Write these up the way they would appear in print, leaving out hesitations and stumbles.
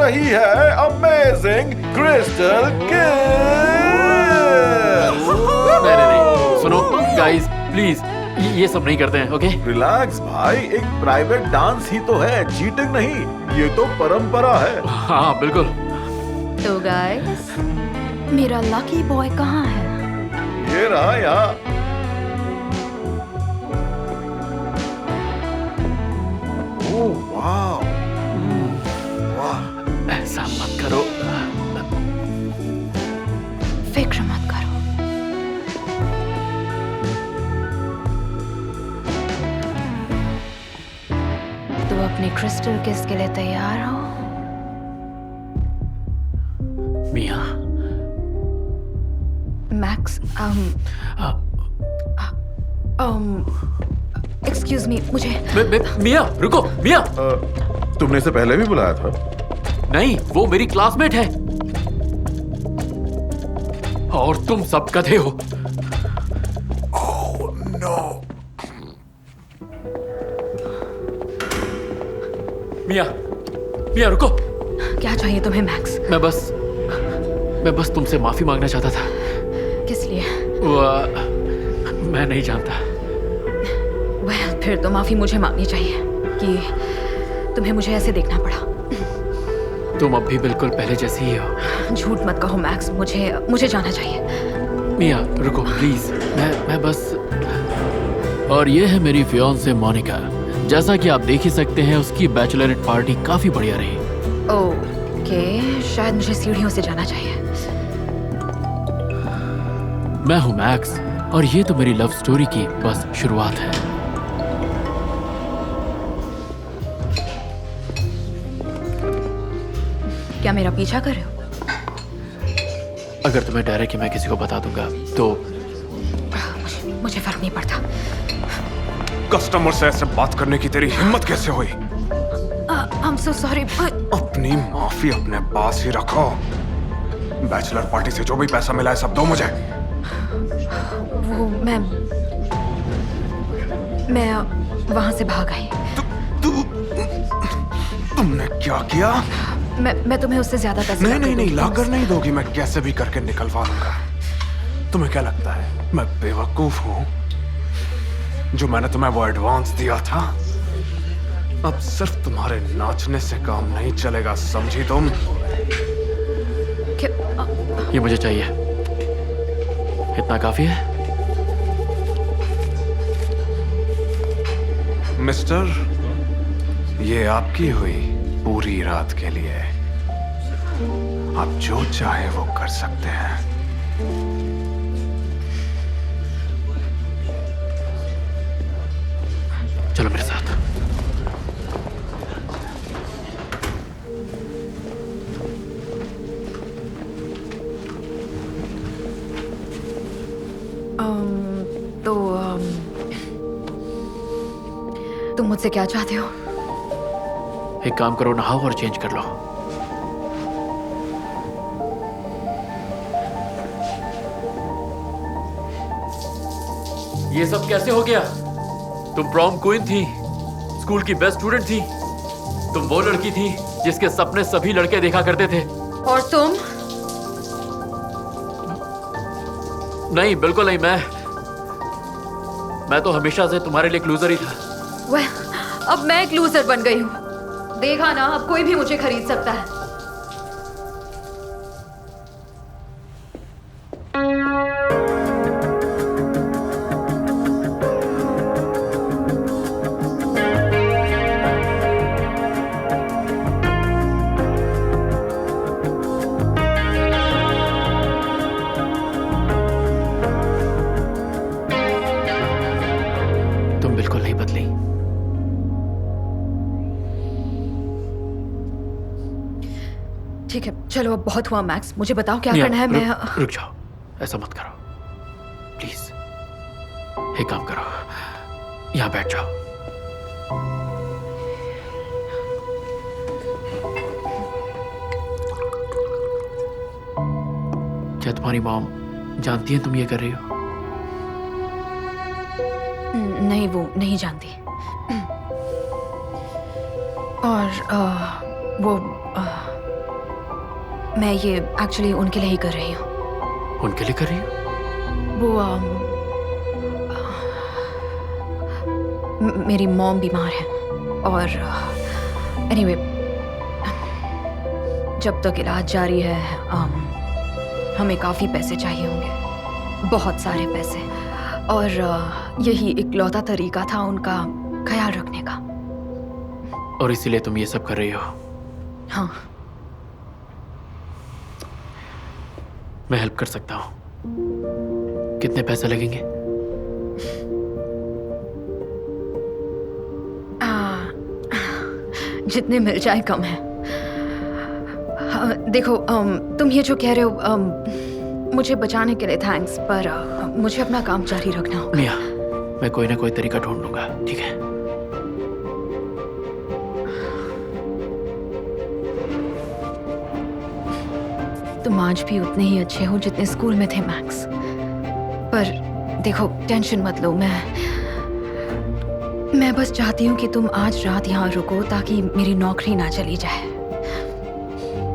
रही है amazing crystal किस। नहीं, सुनो गाइस प्लीज, ये सब नहीं करते हैं, ओके? रिलैक्स भाई, एक प्राइवेट डांस ही तो है, चीटिंग नहीं, ये तो परंपरा है। हाँ बिल्कुल। तो गाइस, मेरा लकी बॉय कहाँ है? ये रहा यहाँ। ओह वाह, वाह। ऐसा मत करो। फिक्र मत करो। तो अपनी क्रिस्टल किस के लिए तैयार हो? मिया, मैक्स, एक्सक्यूज मी, मुझे मिया रुको, मिया। तुमने इसे पहले भी बुलाया था? नहीं, वो मेरी क्लासमेट है और तुम सब गधे हो। Oh no. मिया, मिया रुको। क्या चाहिए तुम्हें मैक्स? मैं बस तुमसे माफी मांगना चाहता था। किस लिए? मैं नहीं जानता। वेल, फिर तो माफी मुझे मांगनी चाहिए कि तुम्हें मुझे ऐसे देखना पड़ा। तुम अब भी बिल्कुल पहले जैसी ही हो। झूठ मत कहो मैक्स, मुझे जाना चाहिए। मिया रुको प्लीज, मैं बस। और ये है मेरी फियांसे मोनिका। जैसा कि आप देख ही सकते हैं, उसकी बैचलरेट पार्टी काफी बढ़िया रही। ओके, शायद मुझे सीढ़ियों से जाना चाहिए। मैं हूं मैक्स और ये तो मेरी लव स्टोरी की बस शुरुआत है। क्या मेरा पीछा कर रहे हो? अगर तुम्हें डर है कि मैं किसी को बता दूंगा तो मुझे फर्क नहीं पड़ता। कस्टमर से ऐसे बात करने की तेरी हिम्मत कैसे हुई? I'm so sorry, but... अपनी माफी अपने पास ही रखो। बैचलर पार्टी से जो भी पैसा मिला है सब दो मुझे। वो मैं वहां से भाग आई। तुमने क्या किया? मैं तुम्हें उससे ज्यादा पैसे नहीं, लाकर नहीं दोगी। मैं कैसे भी करके निकलवा लूंगा। तुम्हें क्या लगता है मैं बेवकूफ हूँ जो मैंने तुम्हें वो एडवांस दिया था? अब सिर्फ तुम्हारे नाचने से काम नहीं चलेगा, समझी तुम? ये मुझे चाहिए। इतना काफी है? मिस्टर, ये आपकी हुई पूरी रात के लिए। आप जो चाहे वो कर सकते हैं। चलो मेरे साथ। तुम मुझसे क्या चाहते हो? एक काम करो, नहाओ और चेंज कर लो। ये सब कैसे हो गया? तुम प्रॉम क्वीन थी, स्कूल की बेस्ट स्टूडेंट थी। तुम वो लड़की थी जिसके सपने सभी लड़के देखा करते थे। और तुम? नहीं, बिल्कुल नहीं। मैं तो हमेशा से तुम्हारे लिए एक लूजर ही था। अब मैं एक लूजर बन गई हूँ। देखा ना, अब कोई भी मुझे खरीद सकता है। तुम बिल्कुल नहीं बदली। ठीक है, चलो अब बहुत हुआ मैक्स, मुझे बताओ क्या करना है। मैं रुक जाओ, ऐसा मत करो प्लीज। एक काम करो, यहाँ बैठ जाओ। क्या तुम्हारी मॉम जानती है तुम ये कर रही हो? नहीं, वो नहीं जानती। और वो मैं ये एक्चुअली उनके लिए ही कर रही हूँ। उनके लिए कर रही हो? वो मेरी मॉम बीमार है और एनीवे जब तक इलाज जारी है हमें काफ़ी पैसे चाहिए होंगे, बहुत सारे पैसे, और यही इकलौता तरीका था उनका ख्याल रखने का। और इसीलिए तुम ये सब कर रही हो? हाँ। मैं हेल्प कर सकता हूँ। कितने पैसे लगेंगे? जितने मिल जाए कम है। देखो तुम ये जो कह रहे हो मुझे बचाने के लिए थैंक्स, पर मुझे अपना काम जारी रखना होगा। मिया, मैं कोई ना कोई तरीका ढूंढ लूंगा, ठीक है? तुम आज भी उतने ही अच्छे हो जितने स्कूल में थे मैक्स। पर देखो टेंशन मत लो, मैं बस चाहती हूँ कि तुम आज रात यहाँ रुको ताकि मेरी नौकरी ना चली जाए।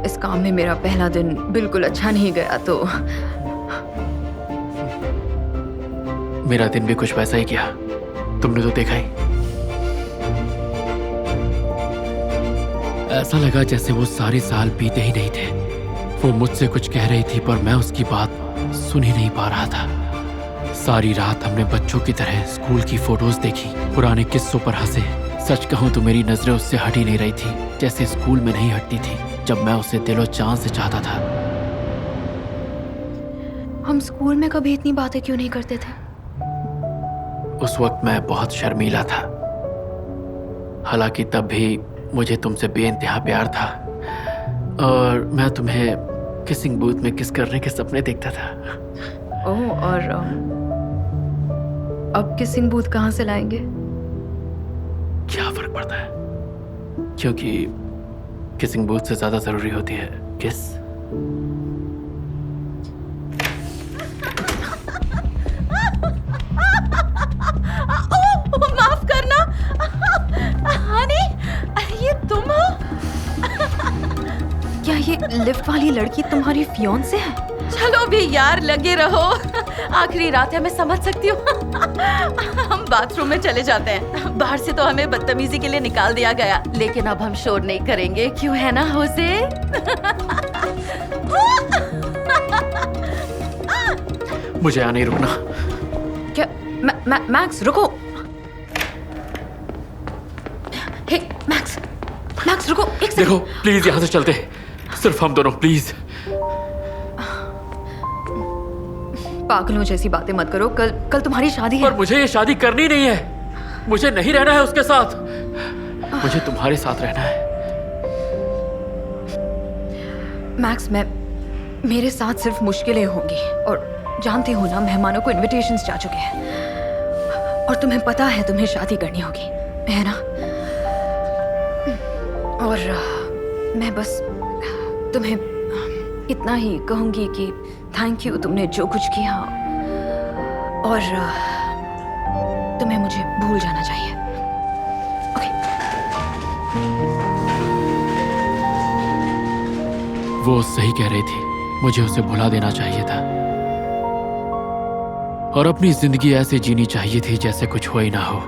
इस काम में मेरा पहला दिन बिल्कुल अच्छा नहीं गया तो मेरा दिन भी कुछ वैसा ही किया, तुमने तो देखा ही। ऐसा लगा जैसे वो सारे साल बीते ही नहीं थे। वो मुझसे कुछ कह रही थी पर मैं उसकी बात सुन ही नहीं पा रहा था। सारी रात हमने बच्चों की तरह स्कूल की फोटोज देखी, पुराने किस्सों पर हंसे। सच कहूं तो मेरी नजरें उससे हट ही नहीं रही थी, जैसे स्कूल में नहीं हटती थी जब मैं उसे दिलो जान से चाहता था। हम स्कूल में कभी इतनी बातें क्यों नहीं करते थे? उस वक्त मैं बहुत शर्मीला था, हालांकि तब भी मुझे तुमसे बेइंतहा प्यार था और मैं तुम्हें किसिंग बूथ में किस करने के सपने देखता था। ओह, और अब किसिंग बूथ कहाँ से लाएंगे? क्या फर्क पड़ता है, क्योंकि किसिंग बूथ से ज्यादा जरूरी होती है किस। माफ करना हनी, ये तुम हो? क्या ये लिफ्ट वाली लड़की तुम्हारी फियांसे है? चलो भी यार, लगे रहो। आखिरी रात है, मैं समझ सकती हूँ। हम बाथरूम में चले जाते हैं। बाहर से तो हमें बदतमीजी के लिए निकाल दिया गया, लेकिन अब हम शोर नहीं करेंगे, क्यों है ना होसे? मुझे यहाँ नहीं रुकना। क्या मैक्स रुको। हे मैक्स, मैक्स रुको एक सेकंड। देखो प्लीज यहाँ से चलते, सिर्फ हम दोनों, प्लीज। पागलों जैसी बातें मत करो। कल तुम्हारी शादी है। पर मुझे ये शादी करनी नहीं है, मुझे नहीं रहना है उसके साथ, मुझे तुम्हारे साथ रहना है। मैक्स, मेरे साथ सिर्फ मुश्किलें होंगी और जानते हो ना, मेहमानों को इनविटेशंस जा चुके हैं और तुम्हें पता है तुम्हें शादी करनी होगी, है ना? और मैं बस तुम्हें इतना ही कहूंगी कि थैंक यू, तुमने जो कुछ किया, और तुम्हें मुझे भूल जाना चाहिए। ओके? वो सही कह रही थी, मुझे उसे भुला देना चाहिए था और अपनी जिंदगी ऐसे जीनी चाहिए थी जैसे कुछ हुआ ही ना हो।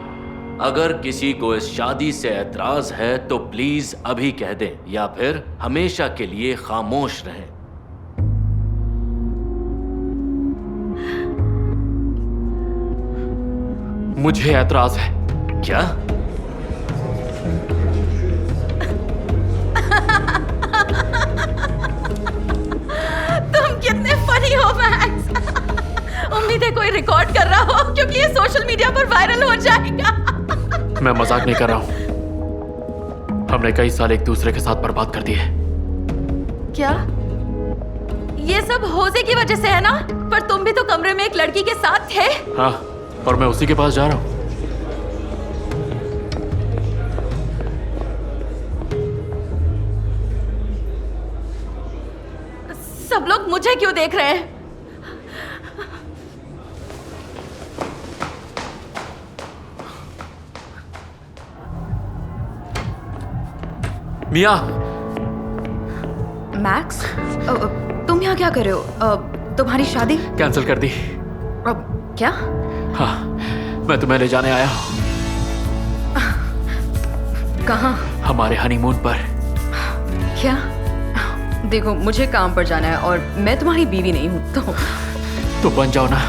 अगर किसी को इस शादी से ऐतराज है तो प्लीज अभी कह दें, या फिर हमेशा के लिए खामोश रहें। मुझे ऐतराज है। क्या? तुम कितने फनी हो मैक्स। उम्मीद है कोई रिकॉर्ड कर रहा हो, क्योंकि ये सोशल मीडिया पर वायरल हो जाएगा। मैं मजाक नहीं कर रहा हूं, हमने कई साल एक दूसरे के साथ बर्बाद कर दिए। क्या ये सब होजे की वजह से है ना? पर तुम भी तो कमरे में एक लड़की के साथ थे। हाँ, और मैं उसी के पास जा रहा हूं। सब लोग मुझे क्यों देख रहे हैं? मिया, मैक्स, तुम यहाँ क्या कर रहे हो? तुम्हारी शादी कैंसिल कर दी। क्या? हाँ, मैं तुम्हें ले जाने आया हूँ। कहाँ? हमारे हनीमून पर। क्या? देखो, मुझे काम पर जाना है और मैं तुम्हारी बीवी नहीं हूँ, तो बन जाओ ना।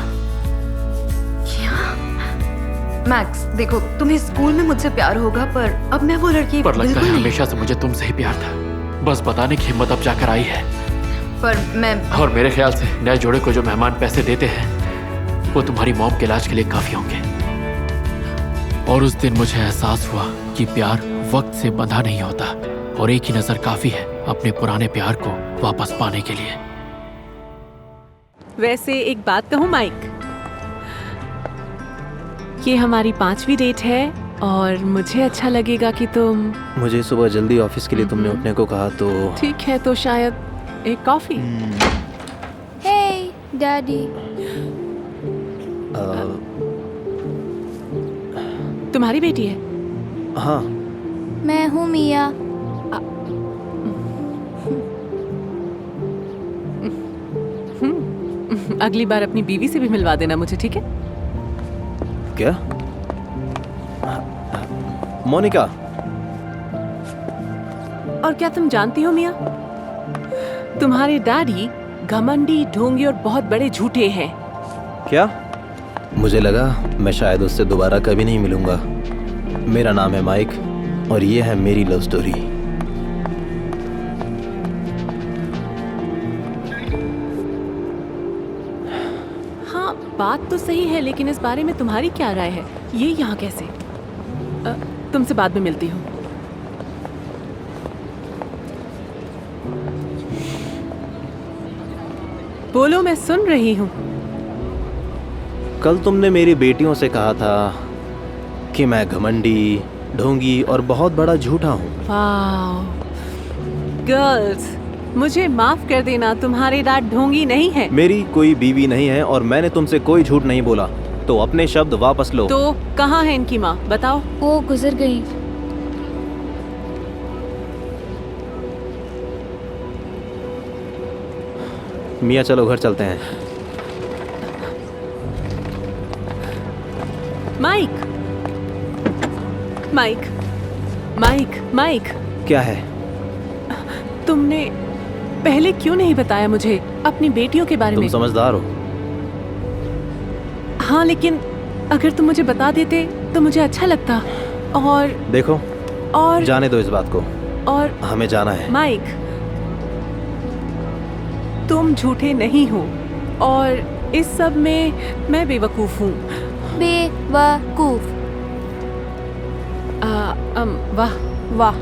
क्या? मैक्स, देखो, तुम्हें स्कूल में मुझसे प्यार होगा, पर अब मैं वो लड़की पर लगता बिल्कुल है नहीं। हमेशा से मुझे तुमसे ही प्यार था। बस बताने की हिम्मत अब जाकर आई है। पर मैं और मेरे ख्याल से नए जोड़े को जो मेहमान पैसे देते हैं वो तुम्हारी मॉम के इलाज के लिए काफी होंगे। और उस दिन मुझे एहसास हुआ कि प्यार वक्त से बंधा नहीं होता और एक ही नजर काफी है अपने पुराने प्यार को वापस पाने के लिए। वैसे एक बात कहूँ माइक, ये हमारी 5वीं डेट है और मुझे अच्छा लगेगा कि तुम। मुझे सुबह जल्दी ऑफिस के लिए तुमने उठने को कहा तो ठीक है, तो शायद एक कॉफी। हे डैडी, तुम्हारी बेटी है? हाँ, मैं हूँ मिया। अगली बार अपनी बीवी से भी मिलवा देना मुझे, ठीक है? क्या? मोनिका, और क्या तुम जानती हो मिया, तुम्हारे डैडी घमंडी, ढोंगी और बहुत बड़े झूठे हैं। क्या? मुझे लगा मैं शायद उससे दोबारा कभी नहीं मिलूंगा। मेरा नाम है माइक और ये है मेरी लव स्टोरी। हाँ, बात तो सही है, लेकिन इस बारे में तुम्हारी क्या राय है? ये यहाँ कैसे? तुमसे बाद में मिलती हूँ। बोलो, मैं सुन रही हूँ। कल तुमने मेरी बेटियों से कहा था कि मैं घमंडी, ढोंगी और बहुत बड़ा झूठा हूँ। वाओ गर्ल्स, मुझे माफ कर देना, तुम्हारे डैड ढोंगी नहीं है। मेरी कोई बीवी नहीं है और मैंने तुमसे कोई झूठ नहीं बोला, तो अपने शब्द वापस लो। तो कहाँ है इनकी माँ, बताओ। वो गुजर गई। मिया, चलो घर चलते हैं। माइक, माइक, माइक, माइक, क्या है? तुमने पहले क्यों नहीं बताया मुझे अपनी बेटियों के बारे में? तुम समझदार हो। हाँ, लेकिन अगर तुम मुझे बता देते तो मुझे अच्छा लगता। और देखो, और जाने दो इस बात को, और हमें जाना है। माइक, तुम झूठे नहीं हो और इस सब में मैं बेवकूफ हूँ। बेवकूफ। वाह वाह,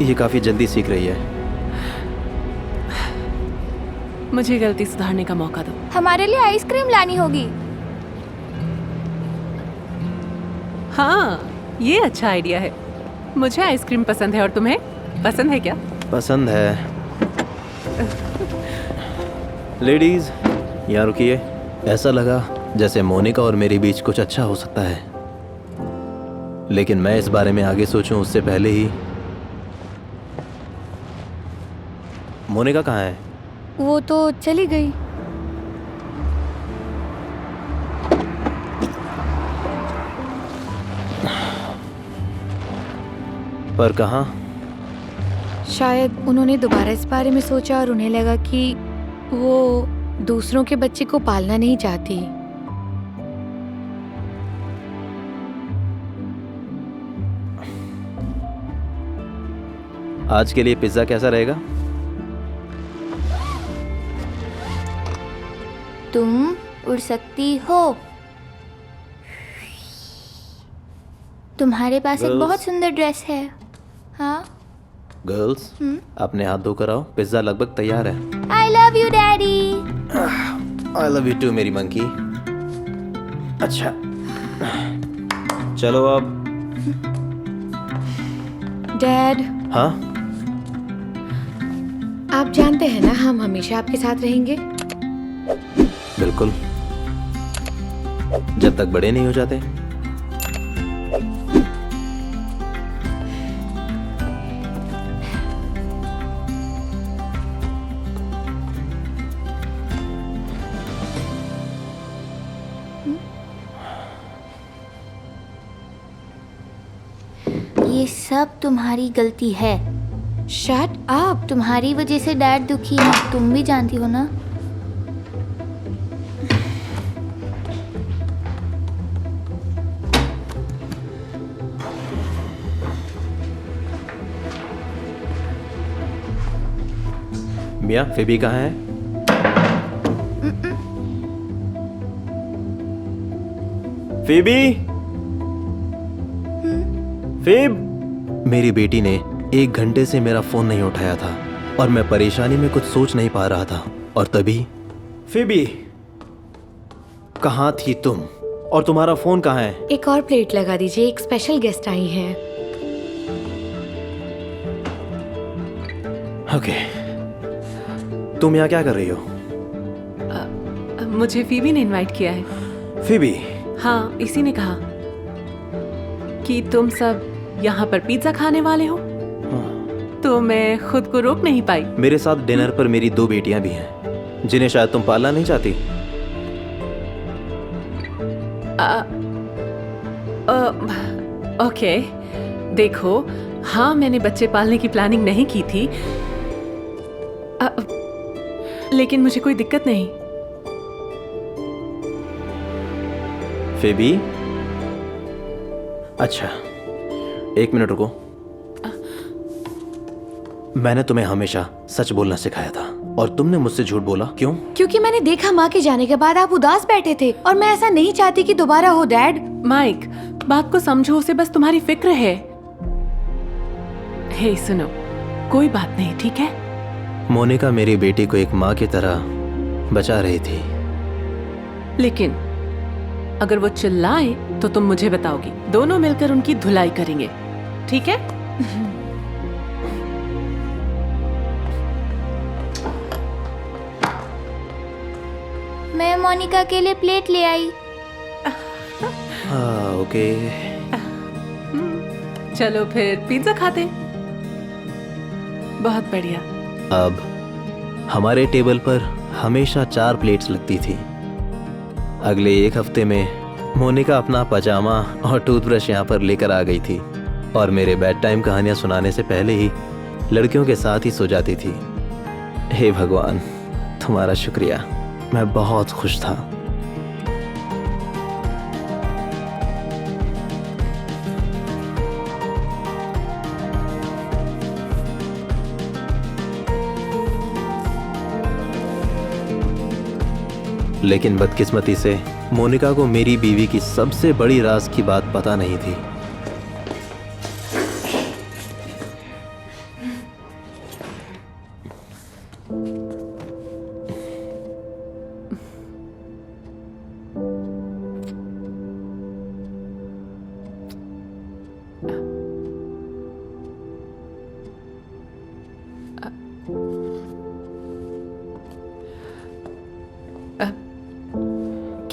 ये काफी जल्दी सीख रही है। मुझे गलती सुधारने का मौका दो। हमारे लिए आइसक्रीम लानी होगी। हाँ, ये अच्छा आइडिया है। मुझे आइसक्रीम पसंद है, और तुम्हें पसंद है क्या? पसंद है। लेडीज, यहाँ रुकिए। ऐसा लगा जैसे मोनिका और मेरे बीच कुछ अच्छा हो सकता है, लेकिन मैं इस बारे में आगे सोचूं उससे पहले ही। मोनिका कहाँ है? वो तो चली गई। पर कहाँ? शायद उन्होंने दोबारा इस बारे में सोचा और उन्हें लगा कि वो दूसरों के बच्चे को पालना नहीं चाहती। आज के लिए पिज्जा कैसा रहेगा? तुम उड़ सकती हो। तुम्हारे पास एक Girls. बहुत सुंदर ड्रेस है। हाँ, गर्ल्स, अपने हाथ धोकर आओ। पिज्जा लगभग तैयार है। I love you daddy. I love you too मेरी मंकी। अच्छा, चलो अब। डैड, हाँ, आप जानते हैं ना हम हमेशा आपके साथ रहेंगे। बिल्कुल, जब तक बड़े नहीं हो जाते। ये सब तुम्हारी गलती है। Shut up. तुम्हारी वजह से डैड दुखी है, तुम भी जानती हो ना। मिया, फेबी कहाँ है? फेबी? फेब? मेरी बेटी ने 1 घंटे से मेरा फोन नहीं उठाया था और मैं परेशानी में कुछ सोच नहीं पा रहा था। और तभी फेबी, कहाँ थी तुम? और तुम्हारा फोन कहाँ है? एक और प्लेट लगा दीजिए, एक स्पेशल गेस्ट आई हैं। ओके, तुम यहाँ क्या कर रही हो? मुझे फीबी ने इनवाइट किया है। फेबी? हाँ, इसी ने कहा कि तुम सब यहाँ पर पिज्जा खाने वाले हो। तो मैं खुद को रोक नहीं पाई। मेरे साथ डिनर पर मेरी 2 बेटियां भी हैं जिन्हें शायद तुम पालना नहीं चाहती। ओके, देखो, हाँ, मैंने बच्चे पालने की प्लानिंग नहीं की थी, लेकिन मुझे कोई दिक्कत नहीं। फेबी? अच्छा, 1 मिनट रुको। मैंने तुम्हें हमेशा सच बोलना सिखाया था और तुमने मुझसे झूठ बोला, क्यों? क्योंकि मैंने देखा माँ के जाने के बाद आप उदास बैठे थे और मैं ऐसा नहीं चाहती कि दोबारा हो। डैड, माइक, बात को समझो, उसे बस तुम्हारी फिक्र है। हे सुनो, कोई बात नहीं, ठीक है? मोनिका मेरी बेटी को एक माँ की तरह बचा रही थी। लेकिन अगर वो चिल्लाए तो तुम मुझे बताओगी, दोनों मिलकर उनकी धुलाई करेंगे, ठीक है? मैं मोनिका के लिए प्लेट ले आई। हाँ, ओके। चलो फिर पिज्जा खाते। बहुत बढ़िया। अब हमारे टेबल पर हमेशा 4 प्लेट्स लगती थी। अगले 1 हफ्ते में मोनिका अपना पजामा और टूथब्रश यहाँ पर लेकर आ गई थी और मेरे बेड टाइम कहानियाँ सुनाने से पहले ही लड़कियों के साथ ही सो जाती थी। हे भगवान, तुम्हारा शुक्रिया, मैं बहुत खुश था। लेकिन बदकिस्मती से मोनिका को मेरी बीवी की सबसे बड़ी राज की बात पता नहीं थी।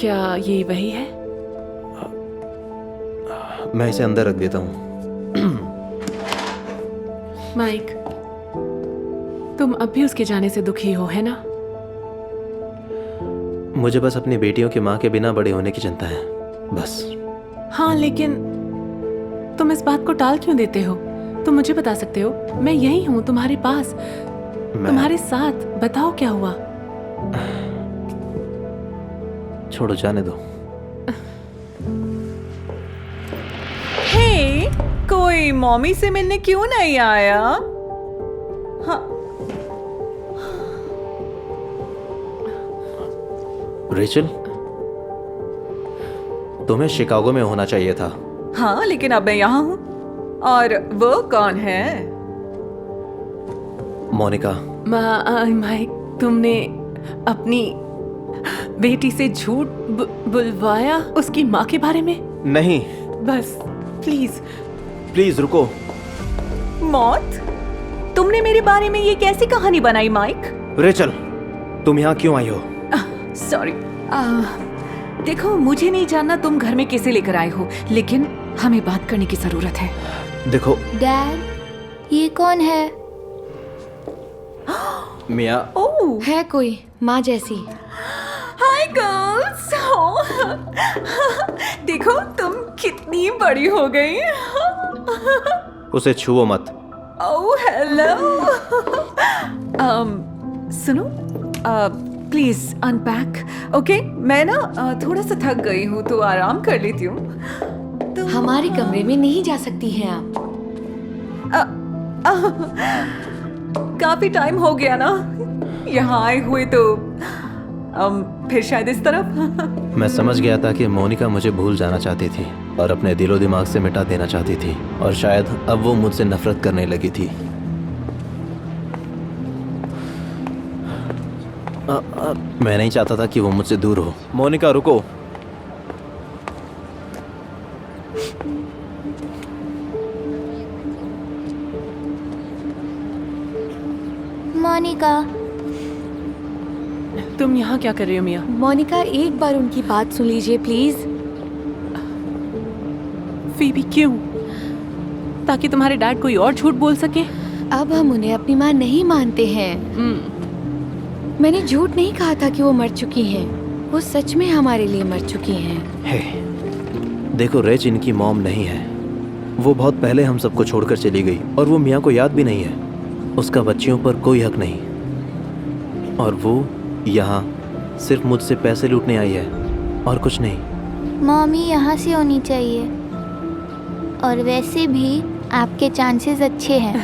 क्या ये वही है? मैं इसे अंदर रख देता हूँ। माइक, तुम अब भी उसके जाने से दुखी हो, है ना? मुझे बस अपनी बेटियों की माँ के बिना बड़े होने की चिंता है, बस। हाँ, लेकिन तुम इस बात को टाल क्यों देते हो? तुम मुझे बता सकते हो, मैं यही हूँ तुम्हारे पास, तुम्हारे साथ। बताओ क्या हुआ? छोड़ो, जाने दो। हे, कोई मम्मी से मिलने क्यों नहीं आया? हाँ। रेचल, तुम्हें शिकागो में होना चाहिए था। हाँ, लेकिन अब मैं यहाँ हूँ। और वो कौन है? मोनिका। माइक, तुमने अपनी बेटी से झूठ बुलवाया उसकी माँ के बारे में? नहीं। बस प्लीज प्लीज रुको। मौत? तुमने मेरे बारे में ये कैसी कहानी बनाई माइक? रेचल, तुम यहाँ क्यों आई हो? सॉरी। देखो, मुझे नहीं जानना तुम घर में कैसे लेकर आए हो, लेकिन हमें बात करने की जरूरत है। देखो डैड, ये कौन है? मिया। ओह, है कोई माँ जैसी। Hi girls. देखो तुम कितनी बड़ी हो गई। उसे छुओ मत। Oh hello. सुनो, प्लीज अनपैक। ओके, मैं ना थोड़ा सा थक गई हूँ तो आराम कर लेती हूँ। तो हमारे कमरे में नहीं जा सकती हैं आप। काफी टाइम हो गया ना यहाँ आए हुए, तो फिर शायद इस तरफ। मैं समझ गया था कि मोनिका मुझे भूल जाना चाहती थी और अपने दिलो दिमाग से मिटा देना चाहती थी, और शायद अब वो मुझसे नफरत करने लगी थी। मैं नहीं चाहता था कि वो मुझसे दूर हो। मोनिका रुको। मोनिका, तुम यहाँ क्या कर रही हो मिया? मोनिका, एक बार उनकी बात सुन लीजिए प्लीज। फीबी क्यों? ताकि तुम्हारे डैड कोई और झूठ बोल सके? अब हम उन्हें अपनी माँ नहीं मानते हैं। मैंने झूठ नहीं कहा था कि वो मर चुकी हैं। वो सच में हमारे लिए मर चुकी हैं। हे, देखो रेच इनकी मॉम नहीं है। वो बहुत पहले हम सबको छोड़कर चली गई और वो मियाँ को याद भी नहीं है। उसका बच्चियों पर कोई हक नहीं, और वो यहाँ सिर्फ मुझसे पैसे लूटने आई है और कुछ नहीं। मम्मी यहाँ से होनी चाहिए, और वैसे भी आपके चांसेस अच्छे हैं।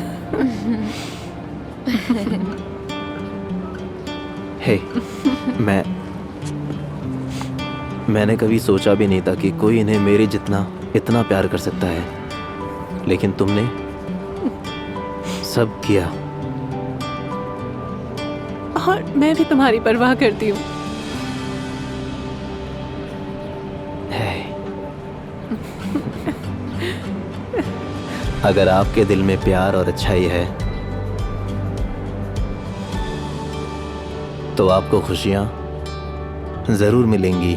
हे, मैंने कभी सोचा भी नहीं था कि कोई इन्हें मेरे जितना इतना प्यार कर सकता है, लेकिन तुमने सब किया। और मैं भी तुम्हारी परवाह करती हूँ। अगर आपके दिल में प्यार और अच्छाई है तो आपको खुशियाँ जरूर मिलेंगी।